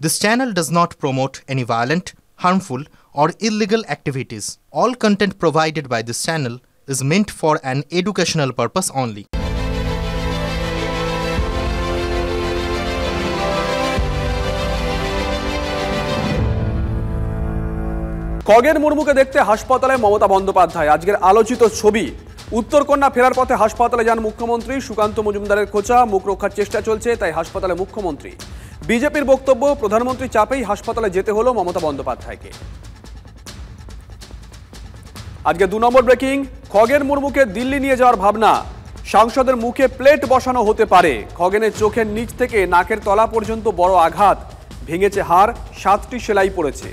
This channel does not promote any violent, harmful, or illegal activities. All content provided by this channel is meant for an educational purpose only. Khagen মুর্মুকে দেখতে হাসপাতালে মমতা বন্দ্যোপাধ্যায়। আজকের আলোচিত ছবি, উত্তরকন্যা ফেরার পথে হাসপাতালে যান মুখ্যমন্ত্রী। সুকান্ত মজুমদারের খোঁচা, মুখ রক্ষার চেষ্টা চলছে, তাই হাসপাতালে মুখ্যমন্ত্রী। বিজেপির বক্তব্য, প্রধানমন্ত্রী চাপেই হাসপাতালে যেতে হলো মমতা বন্দ্যোপাধ্যায়কে। আজকে 2 নম্বর ব্রেকিং, খগেন মুর্মুকে দিল্লি নিয়ে যাওয়ার ভাবনা। সাংসদের মুখে প্লেট বসানো হতে পারে। খগেনের চোখের নিচ থেকে নাকের তলা পর্যন্ত বড় আঘাত, ভেঙেছে হাড়, 7টি সেলাই পড়েছে।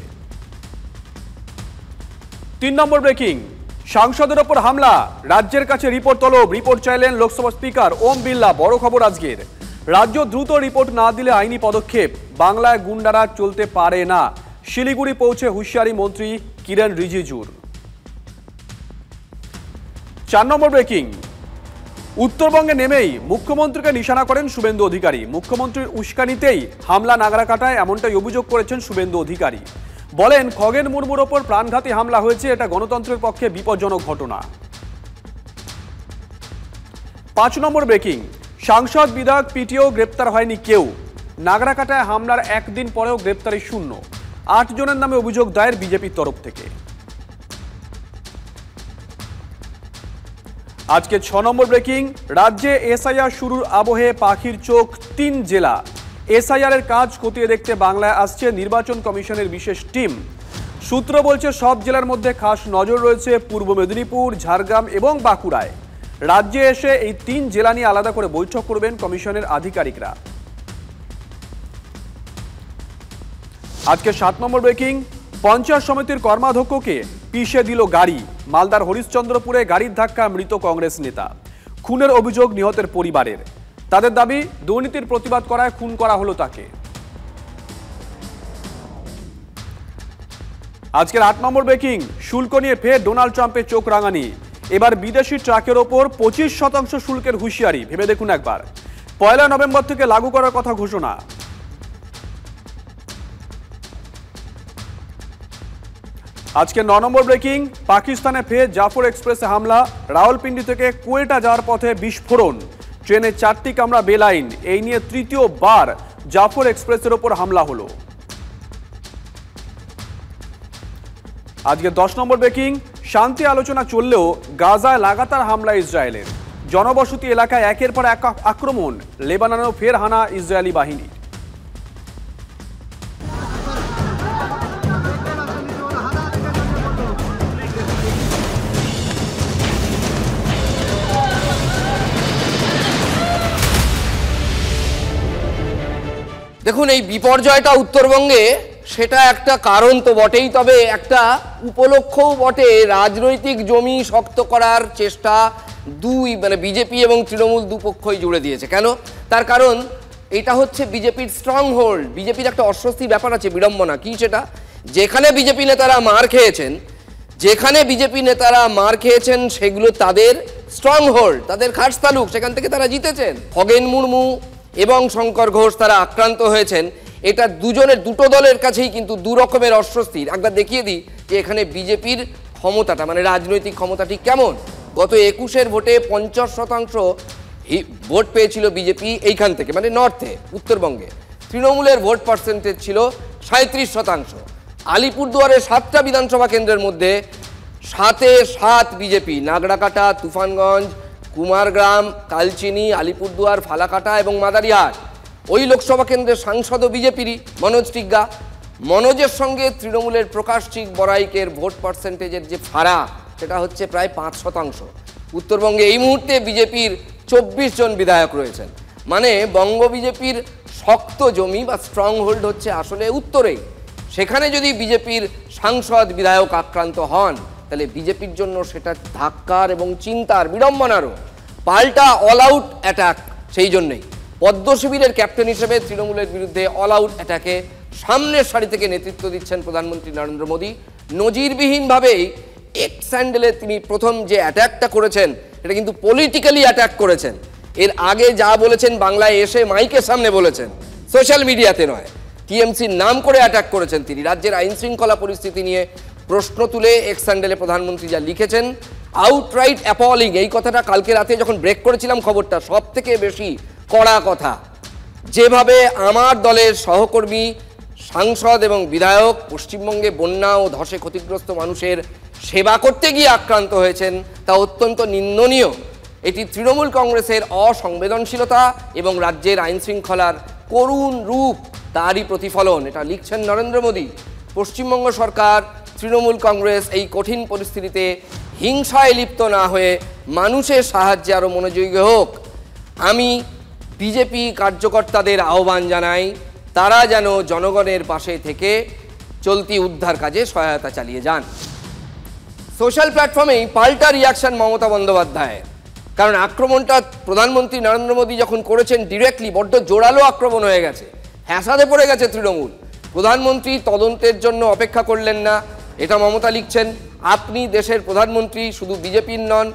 3 নম্বর ব্রেকিং, সাংসদের ওপর হামলা, রাজ্যের কাছে রিপোর্ট তলব। রিপোর্ট চাইলেন লোকসভা স্পিকার ওম বিড়লা। বড় খবর আজকের, রাজ্য দ্রুত রিপোর্ট না দিলে আইনি পদক্ষেপ। বাংলায় গুন্ডারা চলতে পারে না, শিলিগুড়ি পৌঁছে হুঁশিয়ারি মন্ত্রী কিরেন রিজিজুর। 4 নম্বর ব্রেকিং, উত্তরবঙ্গে নেমেই মুখ্যমন্ত্রীকে নিশানা করেন শুভেন্দু অধিকারী। মুখ্যমন্ত্রীর উস্কানিতেই হামলা নাগরাকাটায়, এমনটাই অভিযোগ করেছেন শুভেন্দু অধিকারী। বলেন, খগেন মুর্মুর ওপর প্রাণঘাতী হামলা হয়েছে, এটা গণতন্ত্রের পক্ষে বিপজ্জনক ঘটনা। 5 নম্বর ব্রেকিং, সাংসদ, বিধায়ক, পিটিও গ্রেপ্তার হয়নি কেউ। নাগরাকাটায় হামলার একদিন পরেও গ্রেপ্তারি শূন্য। 8 জনের নামে অভিযোগ দায়ের বিজেপির তরফ থেকে। আজকে 6 নম্বর ব্রেকিং, রাজ্যে এসআইআর শুরুর আবহে পাখির চোখ 3 জেলা। এসআইআর এর কাজ খতিয়ে দেখতে বাংলায় আসছে নির্বাচন কমিশনের বিশেষ টিম। সূত্র বলছে, সব জেলার মধ্যে খাস নজর রয়েছে পূর্ব মেদিনীপুর, ঝাড়গ্রাম এবং বাঁকুড়ায়। রাজ্যে এসে এই 3 জেলা নিয়ে আলাদা করে বৈঠক করবেন কমিশনের আধিকারিকরা। আজকে 7 নম্বর ব্রেকিং, পঞ্চায়েত সমিতির কর্মাধ্যক্ষকে পিষে দিল গাড়ি। মালদার হরিশ্চন্দ্রপুরে গাড়ির ধাক্কা মৃত কংগ্রেস নেতা। খুনের অভিযোগ নিহতের পরিবারের। তাদের দাবি, দুর্নীতির প্রতিবাদ করায় খুন করা হলো তাকে। আজকের 8 নম্বর ব্রেকিং, শুল্ক নিয়ে ফের ডোনাল্ড ট্রাম্পের চোখ রাঙানি। এবার বিদেশি ট্রাকের ওপর 25% শুল্কের হুঁশিয়ারি। ভেবে দেখুন একবার, 1 নভেম্বর থেকে লাগু করার কথা ঘোষণা। আজকে 9 নম্বর ব্রেকিং, পাকিস্তানে ফের জাফর এক্সপ্রেসে হামলা। রাওয়ালপিন্ডি থেকে কোয়েটা যাওয়ার পথে বিস্ফোরণ। ট্রেনে 4টি কামরা বেলাইন। এই নিয়ে তৃতীয়বার জাফর এক্সপ্রেসের ওপর হামলা হলো। আজকে 10 নম্বর ব্রেকিং, শান্তি আলোচনা চললেও গাজায় লাগাতার হামলা ইসরায়েলের। জনবসতি এলাকায় একের পর এক আক্রমণ। লেবাননেও ফের হানা ইসরায়েলি বাহিনী। দেখুন, এই বিপর্যয়টা উত্তরবঙ্গে, সেটা একটা কারণ তো বটেই, তবে একটা উপলক্ষও বটে। রাজনৈতিক জমি শক্ত করার চেষ্টা বিজেপি এবং তৃণমূল দুপক্ষই জুড়ে দিয়েছে। কেন? তার কারণ এটা হচ্ছে বিজেপির স্ট্রং হোল্ড। বিজেপির একটা অস্বস্তির ব্যাপার আছে, বিড়ম্বনা। কি সেটা? যেখানে বিজেপি নেতারা মার খেয়েছেন সেগুলো তাদের স্ট্রং হোল্ড, তাদের খাস তালুক, সেখান থেকে তারা জিতেছেন। খগেন মুর্মু এবং শঙ্কর ঘোষ তারা আক্রান্ত হয়েছেন। এটা দুটো দলের কাছেই কিন্তু 2 রকমের অস্বস্তির। একবার দেখিয়ে দিই যে এখানে বিজেপির ক্ষমতাটা, মানে রাজনৈতিক ক্ষমতাটি কেমন। গত 21-এর ভোটে 50% ভোট পেয়েছিল বিজেপি এইখান থেকে, মানে নর্থে, উত্তরবঙ্গে। তৃণমূলের ভোট পার্সেন্টেজ ছিল 37%। আলিপুরদুয়ারের 7টা বিধানসভা কেন্দ্রের মধ্যে 7-এ 7 বিজেপি। নাগরাকাটা, তুফানগঞ্জ, কুমারগ্রাম, কালচিনি, আলিপুরদুয়ার, ফালাকাটা এবং মাদারিহাট। ওই লোকসভা কেন্দ্রের সাংসদও বিজেপিরই, মনোজ টিগ্গা। মনোজের সঙ্গে তৃণমূলের প্রকাশ চিক বড়াইকের ভোট পার্সেন্টেজের যে ফারাক, সেটা হচ্ছে প্রায় 5%। উত্তরবঙ্গে এই মুহূর্তে বিজেপির 24 জন বিধায়ক রয়েছেন। মানে বঙ্গ বিজেপির শক্ত জমি বা স্ট্রং হোল্ড হচ্ছে আসলে উত্তরেই। সেখানে যদি বিজেপির সাংসদ, বিধায়ক আক্রান্ত হন, তাহলে বিজেপির জন্য সেটা ধাক্কার এবং চিন্তার, বিড়ম্বনারও। পাল্টা অল আউট অ্যাটাক। সেই জন্যই পদ্ম শিবিরের ক্যাপ্টেন হিসেবে তৃণমূলের বিরুদ্ধে অল আউট অ্যাটাকে সামনের সারি থেকে নেতৃত্ব দিচ্ছেন প্রধানমন্ত্রী নরেন্দ্র মোদী। নজিরবিহীনভাবেই এক্স হ্যান্ডেলে তিনি প্রথম যে অ্যাটাকটা করেছেন, এটা কিন্তু পলিটিক্যালি অ্যাটাক করেছেন। এর আগে যা বলেছেন বাংলায় এসে মাইকের সামনে বলেছেন, সোশ্যাল মিডিয়াতে নয়। টিএমসির নাম করে অ্যাটাক করেছেন তিনি। রাজ্যের আইন শৃঙ্খলা পরিস্থিতি নিয়ে প্রশ্ন তুলে এক্স হ্যান্ডেলে প্রধানমন্ত্রী যা লিখেছেন, আউটরাইট অ্যাপলিং। এই কথাটা কালকে রাতে যখন ব্রেক করেছিলাম খবরটা, সব থেকে বেশি কড়া কথা। যেভাবে আমার দলের সহকর্মী, সাংসদ এবং বিধায়ক পশ্চিমবঙ্গে বন্যা ও ধসে ক্ষতিগ্রস্ত মানুষের সেবা করতে গিয়ে আক্রান্ত হয়েছেন, তা অত্যন্ত নিন্দনীয়। এটি তৃণমূল কংগ্রেসের অসংবেদনশীলতা এবং রাজ্যের আইন শৃঙ্খলার করুণ রূপ, তারই প্রতিফলন। এটা লিখছেন নরেন্দ্র মোদী। পশ্চিমবঙ্গ সরকার, তৃণমূল কংগ্রেস এই কঠিন পরিস্থিতিতে হিংসায় লিপ্ত না হয়ে মানুষের সাহায্যে আরও মনোযোগী হোক। আমি বিজেপি কার্যকর্তাদের আহ্বান জানাই, তারা যেন জনগণের পাশে থেকে চলতি উদ্ধার কাজে সহায়তা চালিয়ে যান। সোশ্যাল প্ল্যাটফর্মেই পাল্টা রিয়াকশন মমতা বন্দ্যোপাধ্যায়ের। কারণ আক্রমণটা প্রধানমন্ত্রী নরেন্দ্র মোদী যখন করেছেন ডিরেক্টলি, বড্ড জোরালো আক্রমণ হয়ে গেছে, হ্যাঁসাদে পড়ে গেছে তৃণমূল। প্রধানমন্ত্রী তদন্তের জন্য অপেক্ষা করলেন না, এটা মমতা লিখছেন। আপনি দেশের প্রধানমন্ত্রী, শুধু বিজেপির নন।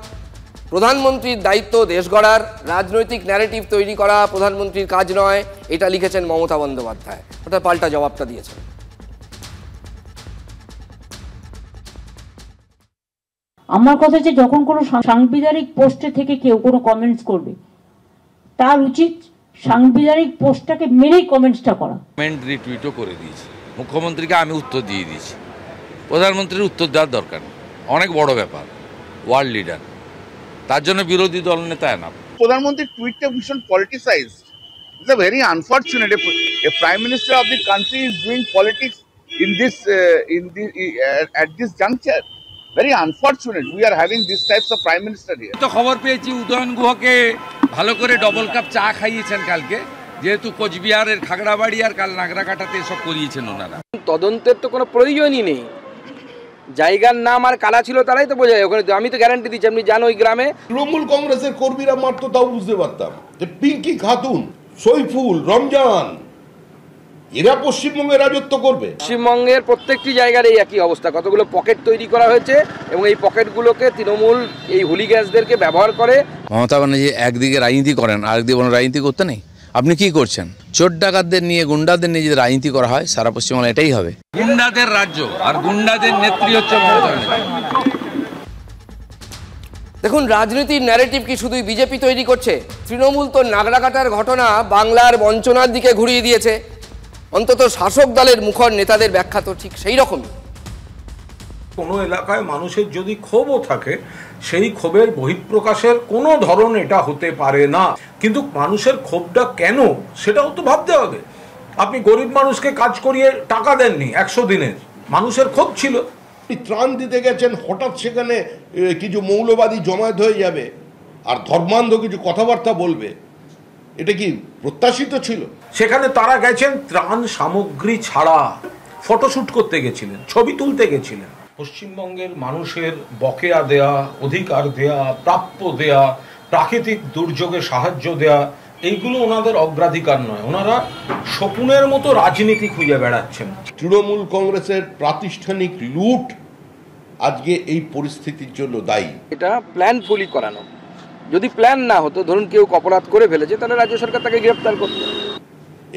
প্রধানমন্ত্রীর দায়িত্ব দেশ গড়ার, রাজনৈতিক ন্যারেটিভ তৈরি করা প্রধানমন্ত্রীর কাজ নয়, এটা লিখেছেন মমতা বন্দ্যোপাধ্যায়। ওটা পাল্টা জবাবটা দিয়েছেন। আমার কথা হচ্ছে, যখন কোনো সাংবিধানিক পোস্টে থেকে কেউ কোনো কমেন্টস করবে, তার উচিত সাংবিধানিক পোস্টটাকে মেনেই কমেন্টসটা করা। কমেন্ট রিটুইটও করে দিয়েছি, মুখ্যমন্ত্রীকে আমি উত্তর দিয়ে দিয়েছি। প্রধানমন্ত্রীর উত্তর দেওয়ার দরকার নেই, অনেক বড় ব্যাপার, ওয়ার্ল্ড লিডার, তার জন্য বিরোধী দল নেতা না। প্রধানমন্ত্রীর টুইটটা ভীষণ politicised. It's a very unfortunate A prime minister of the country is doing politics at this juncture. Very unfortunate. We are having these types of prime minister here. তো খবর পেয়েছি উদয়ন গুহকে ভালো করে ডবল কাপ চা খাইয়েছেন কালকে, যেহেতু কোচবিহারের খাগড়াবাড়ি আর কাল নাগরাকাটাতে এসব করিয়েছেন ওনারা। তদন্তের তো কোনো প্রয়োজনই নেই, জায়গার নাম আর কারা ছিল তারাই তো বোঝায় ওখানে। আমি তো গ্যারান্টি দিচ্ছি, আপনি জানো ওই গ্রামে তৃণমূল কংগ্রেসের কর্মীরা মারতো, তাও বুঝতে পারতাম যে পিঙ্কি খাতুন, সইফুল, রমজান, এরা পশ্চিমবঙ্গে রাজত্ব করবে। পশ্চিমবঙ্গের প্রত্যেকটি জায়গার এই একই অবস্থা, কতগুলো পকেট তৈরি করা হয়েছে এবং এই পকেটগুলোকে তৃণমূল এই হুলিগ্যাসদেরকে ব্যবহার করে। মমতা ব্যানার্জি একদিকে রাজনীতি করেন, আরেকদিকে বলেন রাজনীতি করতে নেই। আপনি কি করছেন? চোর ডাকাতদের নিয়ে, গুন্ডাদের নিয়ে যদি রাজনীতি করা হয়, সারা পশ্চিমবঙ্গে এটাই হবে। গুন্ডাদের রাজ্য আর গুন্ডাদের নেত্রী হচ্ছে মমতা ব্যানার্জি। দেখুন, রাজনীতির ন্যারেটিভ কি শুধুই বিজেপি তৈরি করছে? তৃণমূল তো নাগরাকাটার ঘটনা বাংলার বঞ্চনার দিকে ঘুরিয়ে দিয়েছে। অন্তত শাসক দলের মুখর নেতাদের ব্যাখ্যা তো ঠিক সেই রকমই। কোনো এলাকায় মানুষের যদি ক্ষোভও থাকে, সেই ক্ষোভের বহিঃপ্রকাশের কোনো ধরন এটা হতে পারে না। কিন্তু মানুষের ক্ষোভটা কেন, সেটাও তো ভাবতে হবে। আপনি গরিব মানুষকে কাজ করিয়ে টাকা দেননি 100 দিনের, মানুষের ক্ষোভ ছিল। ত্রাণ দিতে গেছেন, হঠাৎ সেখানে কিছু মৌলবাদী জমায়েত হয়ে যাবে আর ধর্মান্ধ কিছু কথাবার্তা বলবে, এটা কি প্রত্যাশিত ছিল? সেখানে তারা গেছেন ত্রাণ সামগ্রী ছাড়া, ফটোশ্যুট করতে গেছিলেন, ছবি তুলতে গেছিলেন। পশ্চিমবঙ্গের মানুষের বকেয়া দেয়া, অধিকার দেয়া, প্রাপ্য দেয়া, প্রাকৃতিক দুর্যোগে সাহায্য দেয়া, এইগুলো ওনাদের অগ্রাধিকার নয়। ওনারা শকুনের মতো রাজনীতি খুঁজে বেড়াচ্ছেন। তৃণমূল কংগ্রেসের প্রাতিষ্ঠানিক লুট আজকে এই পরিস্থিতির জন্য দায়ী। এটা প্ল্যানফুলি করানো। যদি প্ল্যান না হতো, ধরুন কেউ অপরাধ করে ফেলেছে, তাহলে রাজ্য সরকার তাকে গ্রেফতার করত।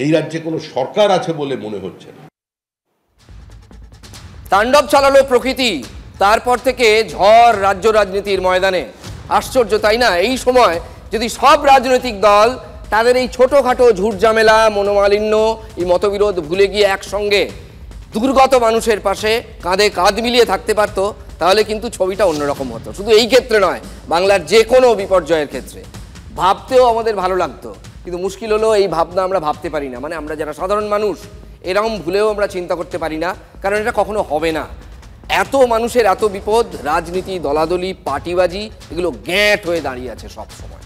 এই রাজ্যে কোনো সরকার আছে বলে মনে হচ্ছে না। তাণ্ডব চালালো প্রকৃতি, তারপর থেকে ঝড় রাজ্য রাজনীতির ময়দানে। আশ্চর্য তাই না? এই সময় যদি সব রাজনৈতিক দল তাদের এই ছোটোখাটো ঝুট ঝামেলা, মনোমালিন্য, এই মতবিরোধ ভুলে গিয়ে একসঙ্গে দুর্গত মানুষের পাশে কাঁধে কাঁধ মিলিয়ে থাকতে পারত, তাহলে কিন্তু ছবিটা অন্যরকম হতো। শুধু এই ক্ষেত্রে নয়, বাংলার যে কোনো বিপর্যয়ের ক্ষেত্রে ভাবতেও আমাদের ভালো লাগতো। কিন্তু মুশকিল হলো, এই ভাবনা আমরা ভাবতে পারি না। মানে আমরা যারা সাধারণ মানুষ, এরকম ভুলেও আমরা চিন্তা করতে পারি না, কারণ এটা কখনো হবে না। এত মানুষের এত বিপদ, রাজনীতি, দলাদলি, পার্টিবাজি, এগুলো গ্যাঁট হয়ে দাঁড়িয়ে আছে সব সময়।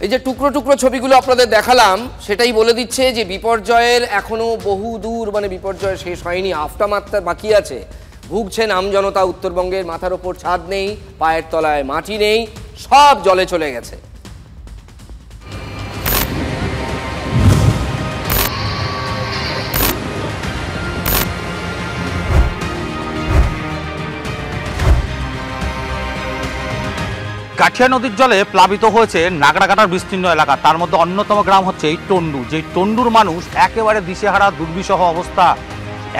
এই যে টুকরো টুকরো ছবিগুলো আপনাদের দেখালাম সেটাই বলে দিচ্ছে যে বিপর্যয়ের এখনো বহু দূর, মানে বিপর্যয় শেষ হয়নি, আফটারমাথটা বাকি আছে। ভুগছেন আমজনতা। উত্তরবঙ্গের মাথার ওপর ছাদ নেই, পায়ের তলায় মাটি নেই, সব জলে চলে গেছে। গাঠিয়া নদীর জলে প্লাবিত হয়েছে নাগরাকাটার বিস্তীর্ণ এলাকা। তার মধ্যে অন্যতম গ্রাম হচ্ছে এই টন্ডু। যেই টন্ডুর মানুষ একেবারে দিশেহারা, দুর্বিষহ অবস্থা।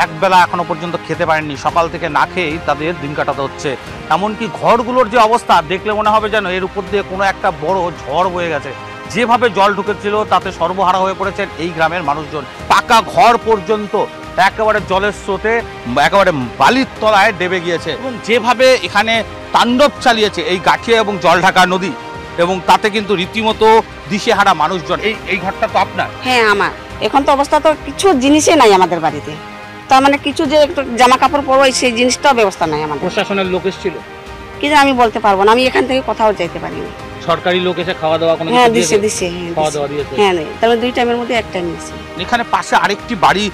একবেলা এখনো পর্যন্ত খেতে পারেননি, সকাল থেকে না খেয়েই তাদের দিন কাটাতে হচ্ছে। এমনকি ঘরগুলোর যে অবস্থা দেখলে মনে হবে যেন এর উপর দিয়ে কোনো একটা বড় ঝড় বয়ে গেছে। যেভাবে জল ঢুকেছিল তাতে সর্বহারা হয়ে পড়েছেন এই গ্রামের মানুষজন। পাকা ঘর পর্যন্ত একেবারে জলের স্রোতে একেবারে বালির তলায় ডেবে গিয়েছে। এবং যেভাবে এখানে তাণ্ডব চালিয়েছে এই গাঠিয়া এবং জলঢাকা নদী, এবং তাতে কিন্তু রীতিমতো দিশেহারা মানুষজন। এই ঘরটা তো আপনার? হ্যাঁ আমার। এখন তো অবস্থা তো কিছু জিনিসই নাই আমাদের বাড়িতে, তার মানে কিছু যে জামা কাপড় পরবো সেই জিনিসটাও ব্যবস্থা নাই আমাদের। প্রশাসনের লোক এসেছিল কি আমি বলতে পারবো না, আমি এখান থেকে কোথাও যাইতে পারিনি। সরকারি লোক এসে খাওয়া দাওয়া কোনো? হ্যাঁ দিছে, খাওয়া দাওয়া দিয়েছে। হ্যাঁ তবে 2 টাইমের মধ্যে 1 টাইম দিয়েছে। এখানে পাশে আরেকটি বাড়ি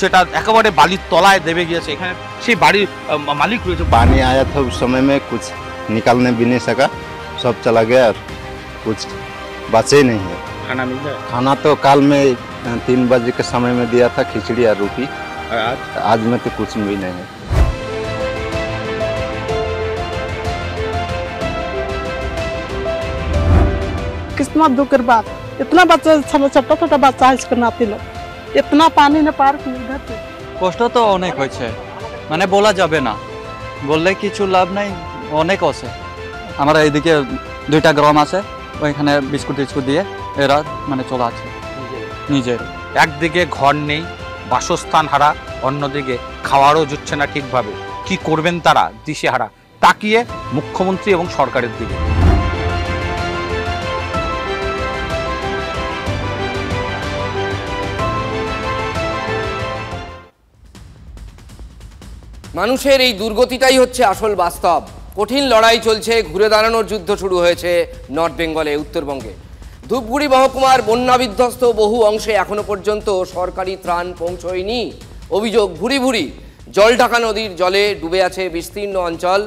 যেটা একেবারে বালির তলায় দেবে গিয়েছে, এখানে সেই বাড়ির মালিক রয়েছে। पानी आया था उस समय में, कुछ निकालने भी नहीं सका, सब चला गया और कुछ बचे नहीं है। खाना मिल जाए? खाना तो काल में 3 बजे के समय में दिया था, खिचड़ी और रोटी। आज में तो कुछ भी नहीं है। किस्मत दुखर बात, इतना बच्चा छोटा छोटा बच्चा इसको नाती लोग, इतना पानी ने पार किया इधर से। কষ্ট তো অনেক হয়েছে, মানে বলা যাবে না, বললে কিছু লাভ নাই, অনেক আছে। আমরা এইদিকে 2টা গ্রাম আছে, ওইখানে বিস্কুট টিস্কুট দিয়ে এরা মানে চলে আছে নিজের। একদিকে ঘর নেই, বাসস্থান হারা, অন্যদিকে খাওয়ারও জুটছে না ঠিকভাবে। কি করবেন তারা? দিশেহারা। তাকিয়ে মুখ্যমন্ত্রী এবং সরকারের দিকে। মানুষের এই দুর্গতিটাই হচ্ছে আসল বাস্তব। কঠিন লড়াই চলছে, ঘুরে দাঁড়ানোর যুদ্ধ শুরু হয়েছে নর্থ বেঙ্গলে, উত্তরবঙ্গে। ধূপগুড়ি মহকুমার বন্যা বিধ্বস্ত বহু অংশে এখনো পর্যন্ত সরকারি ত্রাণ পৌঁছয়নি। অভিযোগ ভুরি ভুরি। জলঢাকা নদীর জলে ডুবে আছে বিস্তীর্ণ অঞ্চল,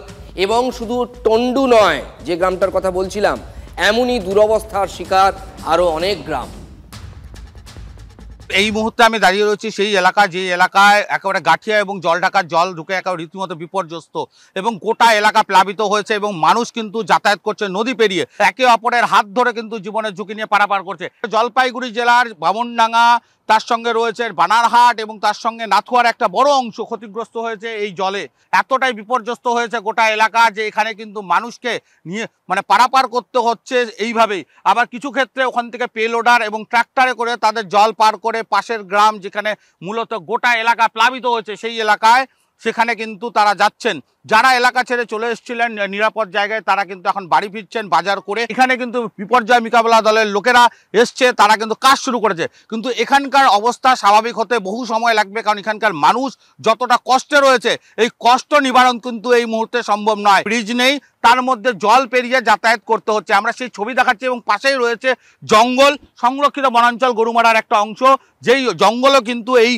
এবং শুধু টন্ডু নয়, যে গ্রামটার কথা বলছিলাম, এমনই দুরবস্থার শিকার আরও অনেক গ্রাম। এই মুহূর্তে আমি দাঁড়িয়ে রয়েছি সেই এলাকা, যে এলাকায় একেবারে গাঠিয়া এবং জলঢাকার জল ঢুকে একেবারে রীতিমতো বিপর্যস্ত, এবং গোটা এলাকা প্লাবিত হয়েছে, এবং মানুষ কিন্তু যাতায়াত করছে নদী পেরিয়ে, একে অপরের হাত ধরে কিন্তু জীবনের ঝুঁকি নিয়ে পারাপার করছে। জলপাইগুড়ি জেলার বামনডাঙ্গা, তার সঙ্গে রয়েছে বানারহাট, এবং তার সঙ্গে নাথুয়ার একটা বড় অংশ ক্ষতিগ্রস্ত হয়েছে এই জলে। এতটাই বিপর্যস্ত হয়েছে গোটা এলাকা যে এখানে কিন্তু মানুষকে নিয়ে মানে পারাপার করতে হচ্ছে এইভাবেই। আবার কিছু ক্ষেত্রে ওখান থেকে পেলোডার এবং ট্রাক্টরে করে তাদের জল পার করে পাশের গ্রাম, যেখানে মূলত গোটা এলাকা প্লাবিত হয়েছে, সেই এলাকায় সেখানে কিন্তু তারা যাচ্ছেন। যারা এলাকা ছেড়ে চলে এসেছিলেন নিরাপদ জায়গায়, তারা কিন্তু এখন বাড়ি ফিরছেন বাজার করে। এখানে কিন্তু বিপর্যয় মোকাবেলা দলের লোকেরা এসছে, তারা কিন্তু কাজ শুরু করেছে। কিন্তু এখানকার অবস্থা স্বাভাবিক হতে বহু সময় লাগবে, কারণ এখানকার মানুষ যতটা কষ্টে রয়েছে, এই কষ্ট নিবারণ কিন্তু এই মুহূর্তে সম্ভব নয়। ব্রিজ নেই, তার মধ্যে জল পেরিয়ে যাতায়াত করতে হচ্ছে। আমরা সেই ছবি দেখাচ্ছি, এবং পাশেই রয়েছে জঙ্গল, সংরক্ষিত বনাঞ্চল গরুমারার একটা অংশ, যেই জঙ্গলও কিন্তু এই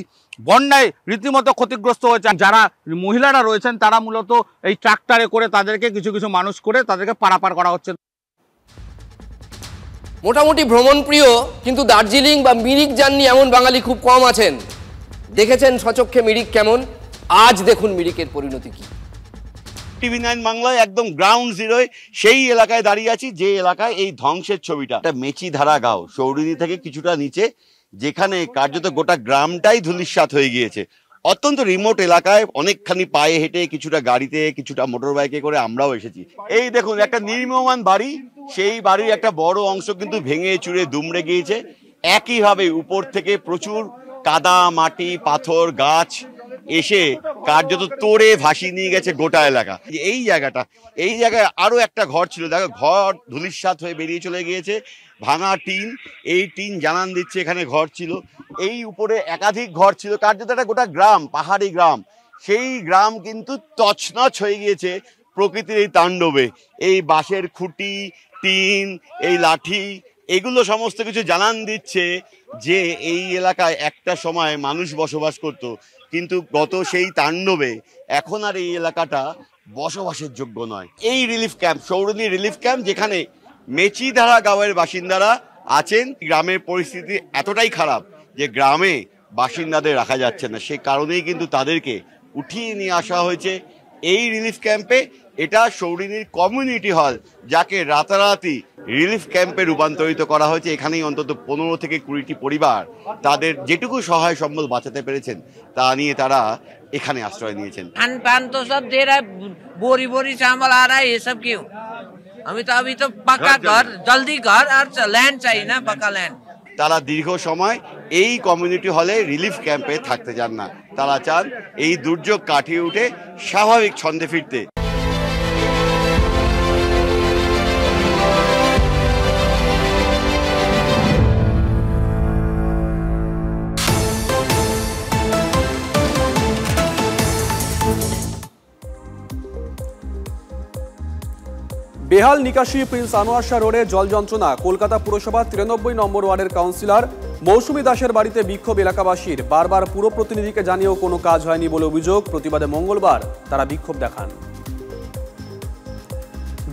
বন্যায় রীতিমতো ক্ষতিগ্রস্ত হয়েছে। যারা মহিলারা রয়েছেন তারা মূলত এই ট্রাক্টরে করে তাদেরকে কিছু কিছু মানুষ করে তাদেরকে পারাপার করা হচ্ছে। মোটামুটি ভ্রমণ প্রিয়, কিন্তু দার্জিলিং বা মিরিক যাননি এমন বাঙালি খুব কম আছেন। দেখেছেন স্বচক্ষে মিরিক কেমন, আজ দেখুন মিরিকের পরিণতি কি। TV9 বাংলায় একদম গ্রাউন্ড জিরোয় সেই এলাকায় দাঁড়িয়ে আছি, যে এলাকায় এই ধ্বংসের ছবিটা। এটা মেচিধারা গাঁও, সৌরিদি থেকে কিছুটা নিচে, যেখানে কার্যত গোটা গ্রামটাই ধূলিসাৎ হয়ে গিয়েছে। অত্যন্ত রিমোট এলাকায়, অনেকখানি পায়ে হেঁটে, কিছুটা গাড়িতে, কিছুটা মোটর বাইকে করে আমরাও এসেছি। এই দেখুন একটা নির্মীয়মান বাড়ি, সেই বাড়ির একটা বড় অংশ কিন্তু ভেঙে চুরে দুমড়ে গিয়েছে। একইভাবে উপর থেকে প্রচুর কাদা, মাটি, পাথর, গাছ এসে কার্যত তোড়ে ভাসিয়ে নিয়ে গেছে গোটা এলাকা। এই জায়গায় আরো একটা ঘর ছিল, দেখো ঘর ধূলিসাৎ হয়ে বেরিয়ে চলে গিয়েছে। ভাঙা টিন, এই টিন জানান দিচ্ছে এখানে ঘর ছিল। এই উপরে একাধিক ঘর ছিল, কার্যত একটা গোটা গ্রাম, পাহাড়ি গ্রাম, সেই গ্রাম কিন্তু তছনছ হয়ে গিয়েছে প্রকৃতির এই তাণ্ডবে। এই বাঁশের খুঁটি, টিন, এই লাঠি, এগুলো সমস্ত কিছু জানান দিচ্ছে যে এই এলাকায় একটা সময় মানুষ বসবাস করত, কিন্তু গত সেই তাণ্ডবে এখন আর এই এলাকাটা বসবাসের যোগ্য নয়। এই রিলিফ ক্যাম্প, সৌরনী রিলিফ ক্যাম্প, যেখানে মেচিধারা গাঁয়ের বাসিন্দারা আছেন। গ্রামের পরিস্থিতি এতটাই খারাপ যে গ্রামে বাসিন্দাদের রাখা যাচ্ছে না, সে কারণেই কিন্তু তাদেরকে উঠিয়ে নিয়ে আসা হয়েছে এই রিলিফ ক্যাম্পে। এটা সৌরিনীর কমিউনিটি হল, যাকে রাতারাতি রিলিফ ক্যাম্পে রূপান্তরিত করা হয়েছে। এখানেই অন্তত 15 থেকে 20টি পরিবার তাদের যেটুকু সহায় সম্বল বাঁচাতে পেরেছেন তা নিয়ে তারা এখানে আশ্রয় নিয়েছেন। खान पान तो सब दे रहा है, बोरी बोरी चावल आ रहा है, ये सब क्यों? अभी तो पक्का घर, जल्दी घर और लैंड चाहिए ना, पक्का लैंड। তারা দীর্ঘ সময় এই কমিউনিটি হলে রিলিফ ক্যাম্পে থাকতে চান না, তারা চান এই দুর্যোগ কাটিয়ে উঠে স্বাভাবিক ছন্দে ফিরতে। বেহাল নিকাশি প্রিন্স আনোয়ার শাহ রোডে জল যন্ত্রণা। কলকাতা পুরসভা 93 নম্বর ওয়ার্ডের কাউন্সিলর মৌসুমী দাসের বাড়িতে বিক্ষোভ এলাকাবাসীর। বারবার পুর প্রতিনিধিকে জানিয়েও কোনো কাজ হয়নি বলে অভিযোগ। প্রতিবাদে মঙ্গলবার তারা বিক্ষোভ দেখান।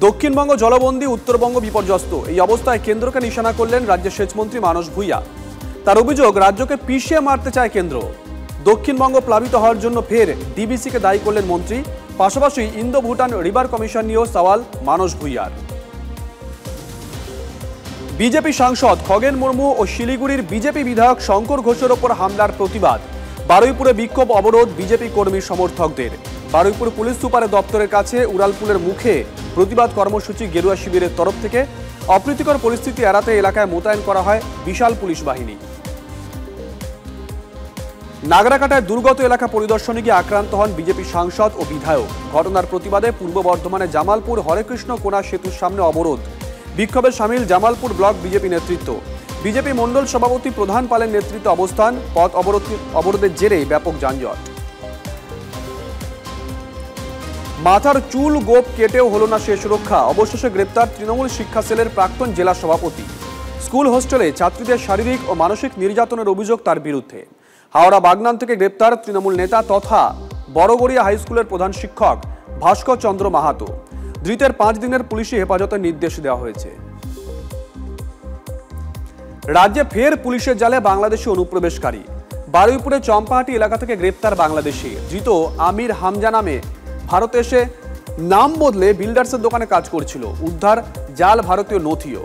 দক্ষিণবঙ্গ জলবন্দী, উত্তরবঙ্গ বিপর্যস্ত। এই অবস্থায় কেন্দ্রকে নিশানা করলেন রাজ্যের সেচমন্ত্রী মানস ভূঁইয়া। তার অভিযোগ, রাজ্যকে পিষিয়ে মারতে চায় কেন্দ্র। দক্ষিণবঙ্গ প্লাবিত হওয়ার জন্য ফের ডিবিসিকে দায়ী করলেন মন্ত্রী। পাশাপাশি ইন্দো ভুটান রিভার কমিশন নিয়েও সওয়াল মানস ভূঁইয়ার। বিজেপি সাংসদ খগেন মুর্মু ও শিলিগুড়ির বিজেপি বিধায়ক শঙ্কর ঘোষের ওপর হামলার প্রতিবাদ। বারুইপুরে বিক্ষোভ অবরোধ বিজেপি কর্মী সমর্থকদের। বারুইপুর পুলিশ সুপারের দপ্তরের কাছে উড়ালপুলের মুখে প্রতিবাদ কর্মসূচি গেরুয়া শিবিরের তরফ থেকে। অপ্রীতিকর পরিস্থিতি এড়াতে এলাকায় মোতায়েন করা হয় বিশাল পুলিশ বাহিনী। নাগরাকাটায় দুর্গত এলাকা পরিদর্শনে গিয়ে আক্রান্ত হন বিজেপি সাংসদ ও বিধায়ক। ঘটনার প্রতিবাদে পূর্ব বর্ধমানে জামালপুর হরেকৃষ্ণ কোনা সেতুর সামনে অবরোধ। বিক্ষোভে সামিল জামালপুর ব্লক বিজেপি নেতৃত্ব। বিজেপি মণ্ডল সভাপতি প্রধান পালের নেতৃত্বে অবস্থান। পথ অবরোধের জেরে ব্যাপক যানজট। মাথার চুল গোপ কেটেও হলো না শেষ রক্ষা। অবশেষে গ্রেপ্তার তৃণমূল শিক্ষা সেলের প্রাক্তন জেলা সভাপতি। স্কুল হোস্টেলে ছাত্রীদের শারীরিক ও মানসিক নির্যাতনের অভিযোগ তার বিরুদ্ধে। হাওড়া বাগনান থেকে গ্রেপ্তার তৃণমূল নেতা তথা বড়গড়িয়া হাই স্কুলের প্রধান শিক্ষক ভাস্কর চন্দ্র মাহাতো। ধৃতের 5 দিনের পুলিশি হেফাজতের নির্দেশ দেওয়া হয়েছে। রাজ্যে ফের পুলিশের জালে বাংলাদেশি অনুপ্রবেশকারী। বারুইপুরে চম্পাহাটি এলাকা থেকে গ্রেপ্তার বাংলাদেশি। ধৃত আমির হামজা নামে ভারতে এসে নাম বদলে বিল্ডার্সের দোকানে কাজ করছিল। উদ্ধার জাল ভারতীয় নথিও।